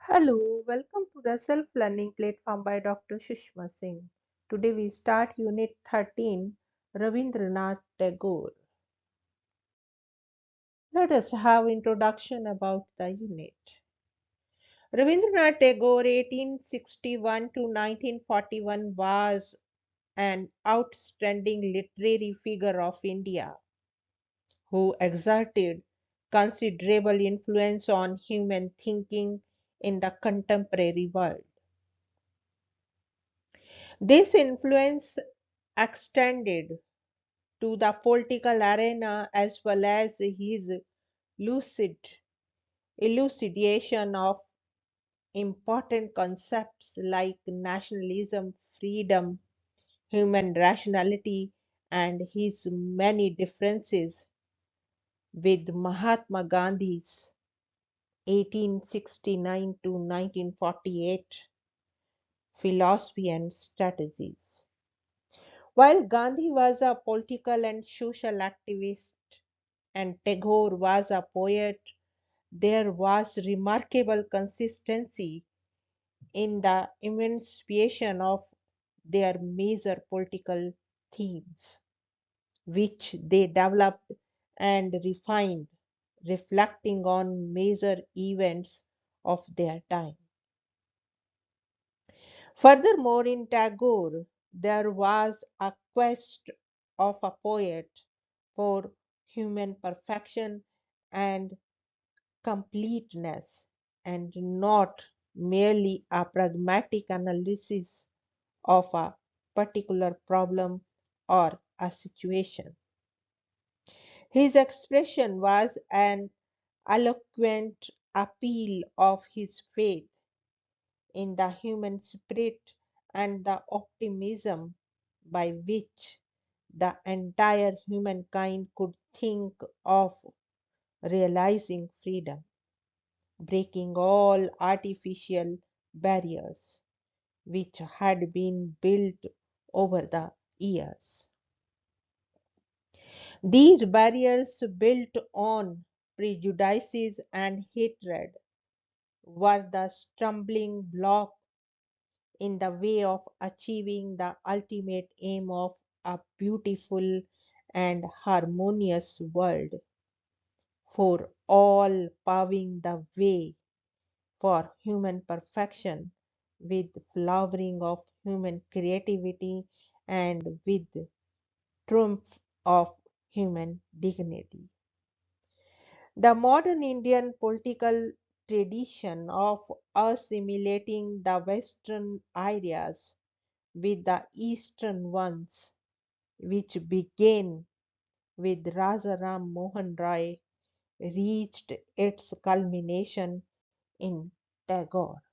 Hello, welcome to the self-learning platform by Dr. Sushma Singh. Today we start Unit 13, Rabindranath Tagore. Let us have introduction about the unit. Rabindranath Tagore 1861 to 1941 was an outstanding literary figure of India who exerted considerable influence on human thinking in the contemporary world. This influence extended to the political arena as well as his lucid elucidation of important concepts like nationalism, freedom, human rationality, and his many differences with Mahatma Gandhi's 1869 to 1948 philosophy and strategies. While Gandhi was a political and social activist and Tagore was a poet, there was remarkable consistency in the enunciation of their major political themes, which they developed and refined, reflecting on major events of their time. Furthermore, in Tagore, there was a quest of a poet for human perfection and completeness, and not merely a pragmatic analysis of a particular problem or a situation. His expression was an eloquent appeal of his faith in the human spirit and the optimism by which the entire humankind could think of realizing freedom, breaking all artificial barriers which had been built over the years. These barriers, built on prejudices and hatred, were the stumbling block in the way of achieving the ultimate aim of a beautiful and harmonious world for all, paving the way for human perfection with flowering of human creativity and with triumph of human dignity. The modern Indian political tradition of assimilating the Western ideas with the Eastern ones, which began with Rajaram Mohan Roy, reached its culmination in Tagore.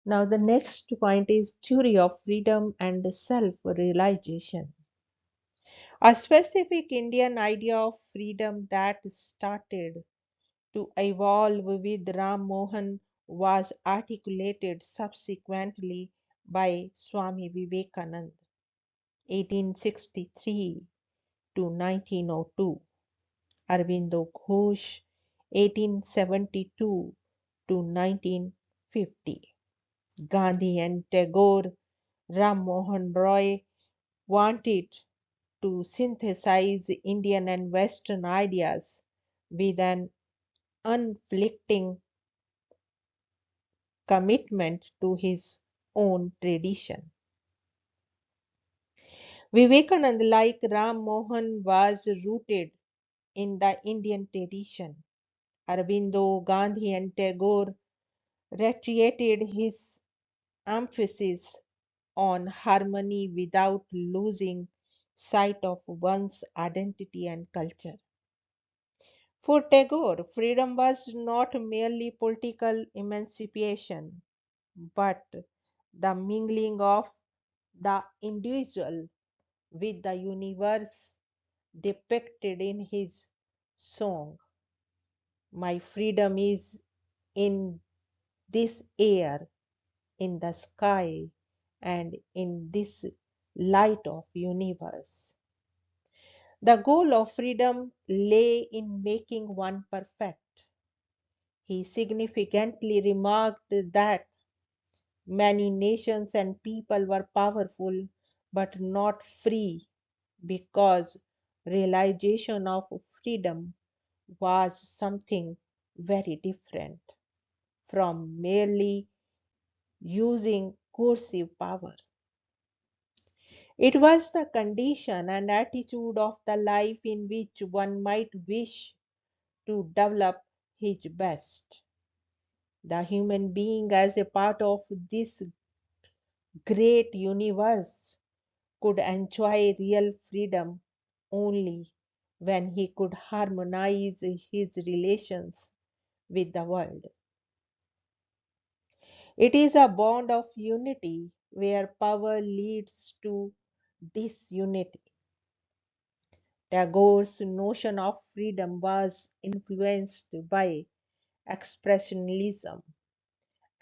Now, the next point is theory of freedom and self realization. A specific Indian idea of freedom that started to evolve with Ram Mohan was articulated subsequently by Swami Vivekananda 1863 to 1902, Aurobindo Ghosh 1872 to 1950. Gandhi and Tagore, Ram Mohan Roy wanted to synthesize Indian and Western ideas with an unflinching commitment to his own tradition. Vivekananda, like Ram Mohan, was rooted in the Indian tradition. Aurobindo, Gandhi, and Tagore reiterated his emphasis on harmony without losing sight of one's identity and culture. For Tagore, freedom was not merely political emancipation, but the mingling of the individual with the universe depicted in his song. My freedom is in this air, in the sky, and in this light of universe. The goal of freedom lay in making one perfect, He significantly remarked that many nations and people were powerful but not free because realization of freedom was something very different from merely using coercive power. It was the condition and attitude of the life in which one might wish to develop his best. The human being, as a part of this great universe, could enjoy real freedom only when he could harmonize his relations with the world. It is a bond of unity where power leads to disunity. Tagore's notion of freedom was influenced by expressionism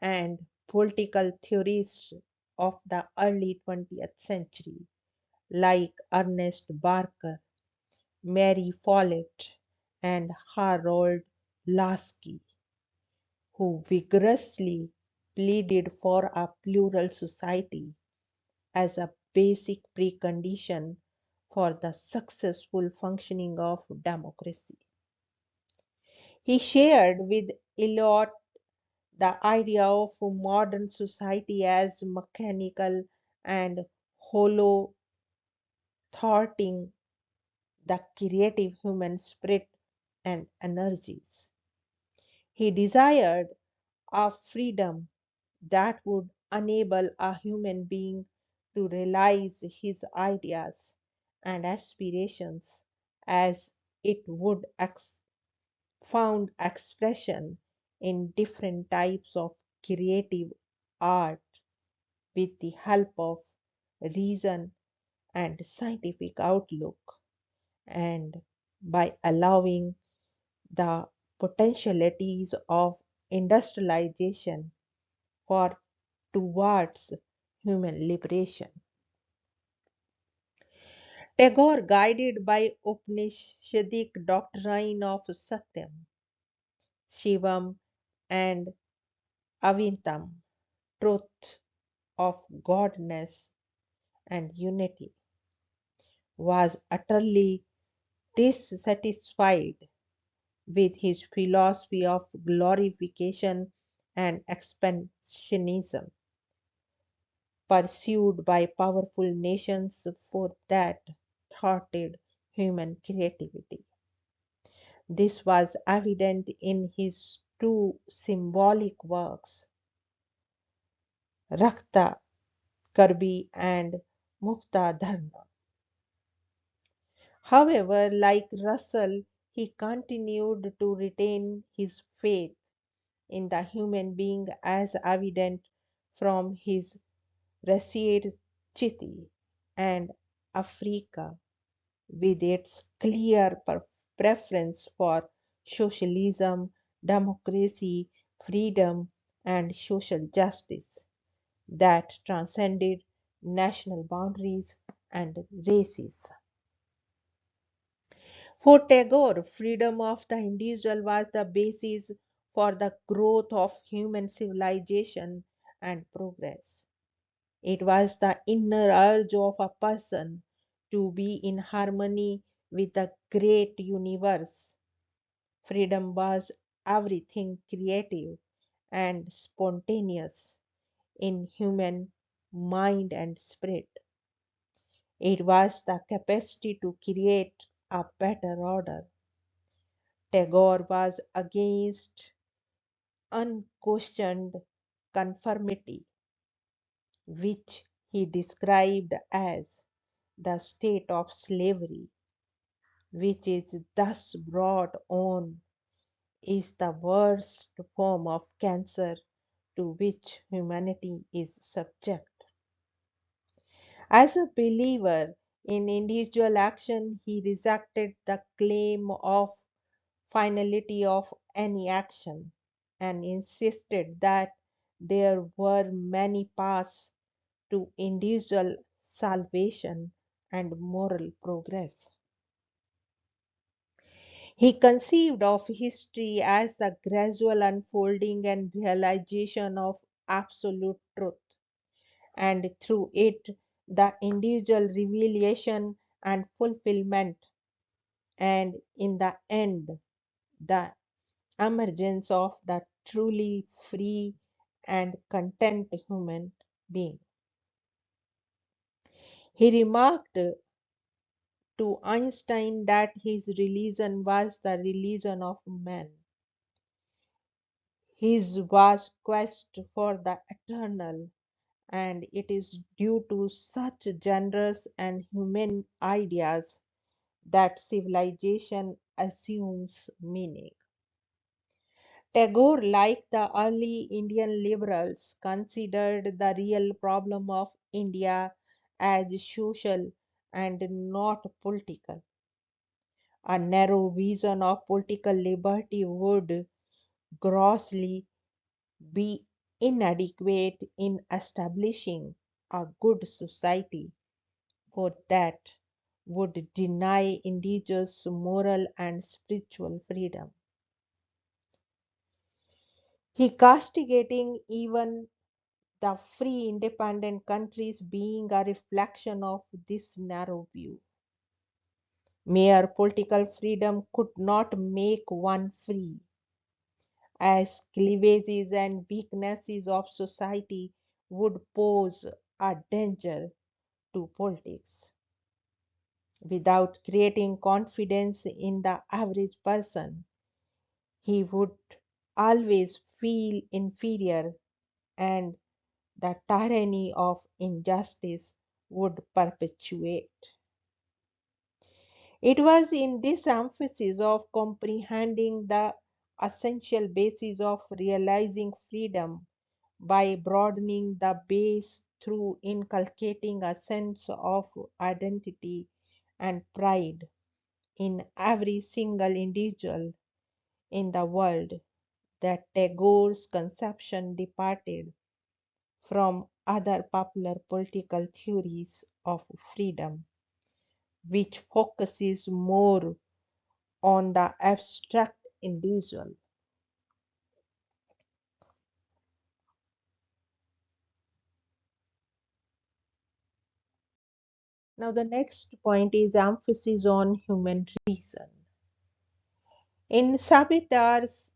and political theorists of the early 20th century, like Ernest Barker, Mary Follett, and Harold Lasky, who vigorously pleaded for a plural society as a basic precondition for the successful functioning of democracy. He shared with Eliot the idea of modern society as mechanical and hollow, thwarting the creative human spirit and energies. He desired a freedom that would enable a human being to realize his ideas and aspirations as it would found expression in different types of creative art with the help of reason and scientific outlook, and by allowing the potentialities of industrialization for towards human liberation. Tagore, guided by Upanishadic doctrine of Satyam, Shivam, and Avintam, truth of godness and unity, was utterly dissatisfied with his philosophy of glorification and expansionism pursued by powerful nations for that thwarted human creativity. This was evident in his two symbolic works, Rakta Karbi and Mukta Dharma. However, like Russell, he continued to retain his faith in the human being as evident from his Rashid Chiti and Africa, with its clear preference for socialism, democracy, freedom, and social justice that transcended national boundaries and races. For Tagore, freedom of the individual was the basis for the growth of human civilization and progress. It was the inner urge of a person to be in harmony with the great universe. Freedom was everything creative and spontaneous in human mind and spirit. It was the capacity to create a better order. Tagore was against unquestioned conformity, which he described as the state of slavery, which is thus brought on, is the worst form of cancer to which humanity is subject. As a believer in individual action, he rejected the claim of finality of any action and insisted that there were many paths to individual salvation and moral progress. He conceived of history as the gradual unfolding and realization of absolute truth, and through it, the individual revelation and fulfillment, and in the end, the emergence of the truly free and content human being. He remarked to Einstein that his religion was the religion of man. His was quest for the eternal, and it is due to such generous and humane ideas that civilization assumes meaning. Tagore, like the early Indian liberals, considered the real problem of India as social and not political. A narrow vision of political liberty would grossly be inadequate in establishing a good society, for that would deny individuals moral and spiritual freedom. He castigating even the free independent countries being a reflection of this narrow view. Mere political freedom could not make one free, as cleavages and weaknesses of society would pose a danger to politics. Without creating confidence in the average person, he would always feel inferior, and the tyranny of injustice would perpetuate. It was in this emphasis of comprehending the essential basis of realizing freedom by broadening the base through inculcating a sense of identity and pride in every single individual in the world that Tagore's conception departed from other popular political theories of freedom, which focuses more on the abstract individual. Now, the next point is emphasis on human reason. In Sabitar's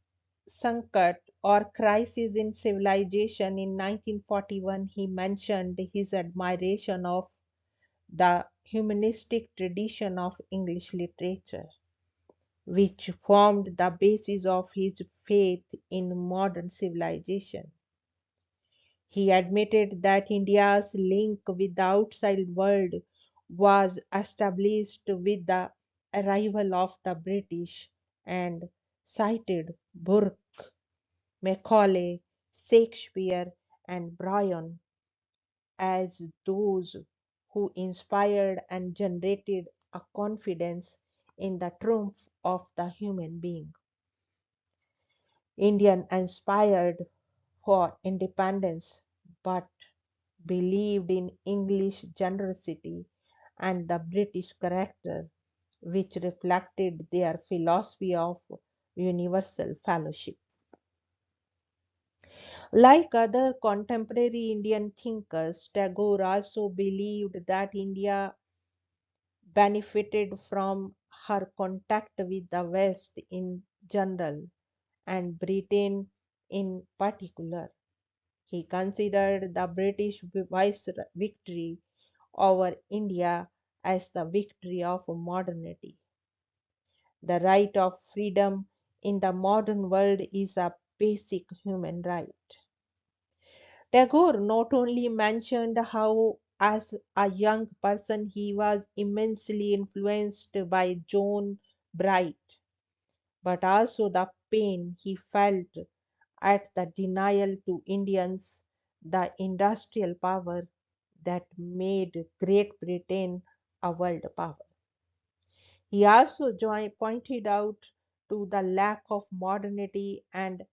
Sankat or Crisis in Civilization in 1941, he mentioned his admiration of the humanistic tradition of English literature, which formed the basis of his faith in modern civilization. He admitted that India's link with the outside world was established with the arrival of the British, and cited Burke, Macaulay, Shakespeare, and Bryan as those who inspired and generated a confidence in the triumph of the human being. Indian aspired for independence, but believed in English generosity and the British character, which reflected their philosophy of universal fellowship. Like other contemporary Indian thinkers, Tagore also believed that India benefited from her contact with the West in general and Britain in particular. He considered the British victory over India as the victory of modernity. The right of freedom in the modern world is a basic human right. Tagore not only mentioned how, as a young person, he was immensely influenced by John Bright, but also the pain he felt at the denial to Indians the industrial power that made Great Britain a world power. He also pointed out to the lack of modernity and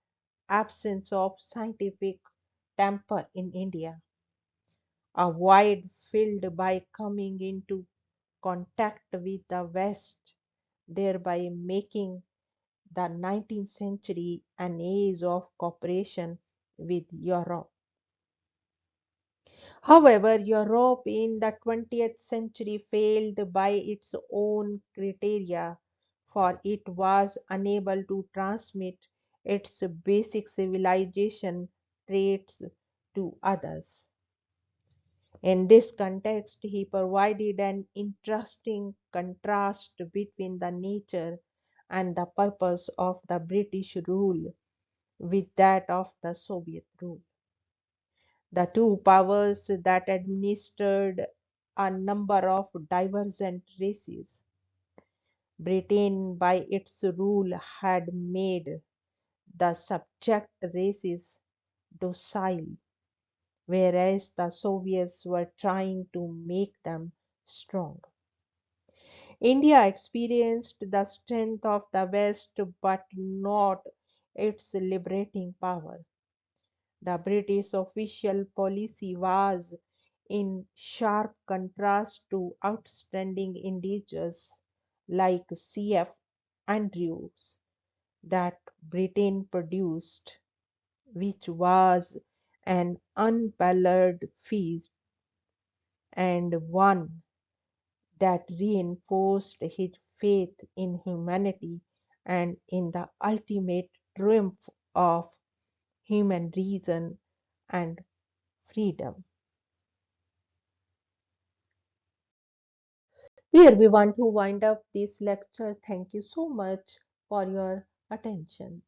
absence of scientific temper in India, a void filled by coming into contact with the West thereby making the 19th century an age of cooperation with Europe. However, Europe in the 20th century failed by its own criteria, for it was unable to transmit its basic civilization traits to others. In this context, he provided an interesting contrast between the nature and the purpose of the British rule with that of the Soviet rule. The two powers that administered a number of divergent races. Britain, by its rule, had made the subject races docile, whereas the Soviets were trying to make them strong. India experienced the strength of the West but not its liberating power. The British official policy was in sharp contrast to outstanding individuals like C.F. Andrews that Britain produced, which was an unparalleled feat and one that reinforced his faith in humanity and in the ultimate triumph of human reason and freedom. Here we want to wind up this lecture. Thank you so much for your attention.